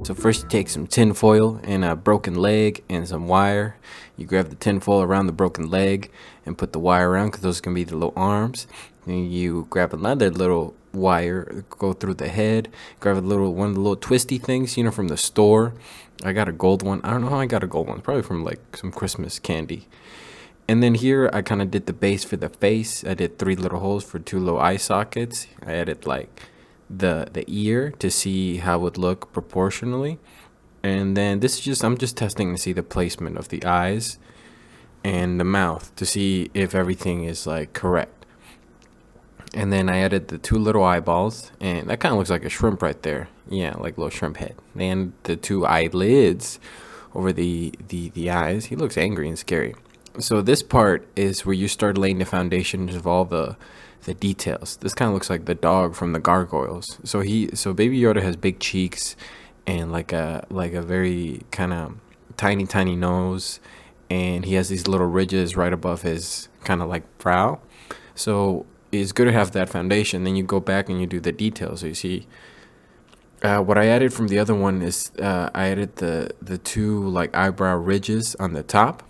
So first you take some tin foil and a broken leg and some wire. You grab the tin foil around the broken leg and put the wire around, because those are going to be the little arms. Then you grab another little wire, go through the head, grab one of the little twisty things, from the store. I got a gold one. I don't know how I got a gold one. Probably from like some Christmas candy. And then here I kind of did the base for the face. I did 3 little holes for 2 little eye sockets. I added like the ear to see how it would look proportionally. And then I'm just testing to see the placement of the eyes and the mouth to see if everything is like correct. And then I added the 2 little eyeballs, and that kind of looks like a shrimp right there. Yeah, like a little shrimp head. And the 2 eyelids over the eyes. He looks angry and scary. So this part is where you start laying the foundations of all the details. This kind of looks like the dog from the Gargoyles. So Baby Yoda has big cheeks and like a very kind of tiny nose, and he has these little ridges right above his kind of like brow. So it's good to have that foundation. Then you go back and you do the details. So you see what I added from the other one is I added the 2 like eyebrow ridges on the top.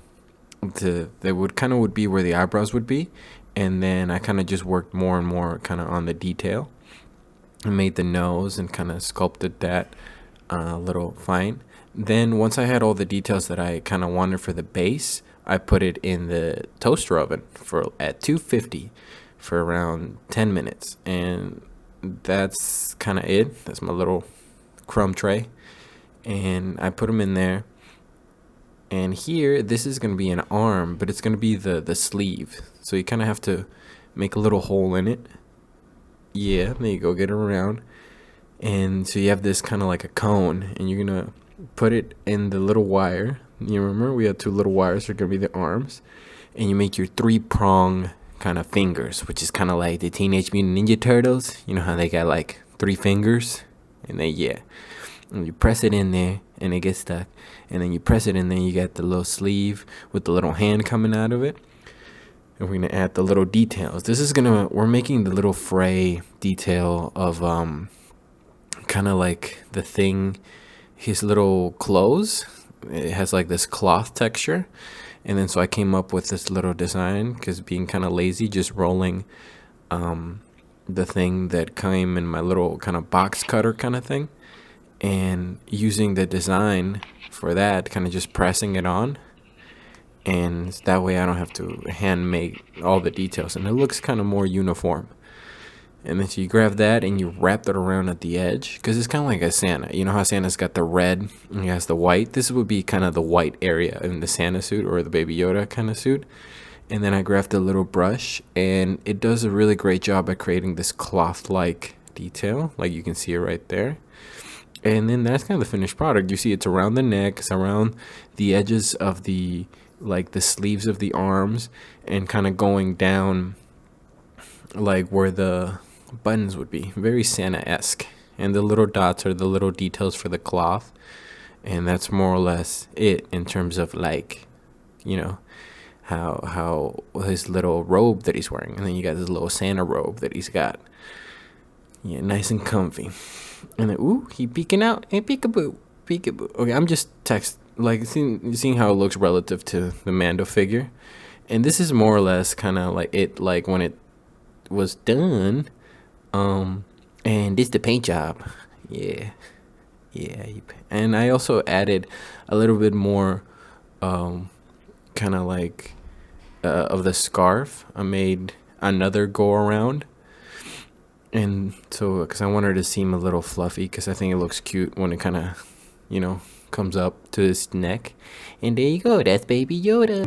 They would be where the eyebrows would be. And then I kind of just worked more and more kind of on the detail and made the nose and kind of sculpted that a little fine. Then once I had all the details that I kind of wanted for the base, I put it in the toaster oven at 250 for around 10 minutes. And that's kind of it. That's my little crumb tray. And I put them in there. And here, this is going to be an arm, but it's going to be the sleeve. So you kind of have to make a little hole in it. Yeah, there you go, get it around. And so you have this kind of like a cone, and you're going to put it in the little wire. You remember we had 2 little wires, they're going to be the arms. And you make your 3-prong kind of fingers, which is kind of like the Teenage Mutant Ninja Turtles. You know how they got like 3 fingers? And and you press it in there and it gets stuck, and then you press it in there, you got the little sleeve with the little hand coming out of it. And we're gonna add the little details. We're making the little fray detail of kind of like the thing, his little clothes. It has like this cloth texture. And then so I came up with this little design, because being kind of lazy, just rolling the thing that came in my little kind of box cutter kind of thing, and using the design for that, kind of just pressing it on, and that way I don't have to hand make all the details, and it looks kind of more uniform. And then so you grab that and you wrap it around at the edge, because it's kind of like a Santa. You know how Santa's got the red and he has the white? This would be kind of the white area in the Santa suit or the Baby Yoda kind of suit. And then I grabbed a little brush, and it does a really great job at creating this cloth-like detail, like you can see it right there. And then that's kind of the finished product. You see it's around the neck, it's around the edges of the sleeves of the arms, and kind of going down like where the buttons would be. Very Santa-esque. And the little dots are the little details for the cloth. And that's more or less it in terms of like, how his little robe that he's wearing. And then you got this little Santa robe that he's got. Yeah, nice and comfy. And then, ooh, he peeking out. Hey, peekaboo, peekaboo. Okay, I'm just seeing how it looks relative to the Mando figure. And this is more or less kind of like it, like when it was done. And this the paint job. Yeah. And I also added a little bit more, kind of like of the scarf. I made another go around. And so, because I want her to seem a little fluffy, because I think it looks cute when it kind of, comes up to his neck. And there you go, that's Baby Yoda.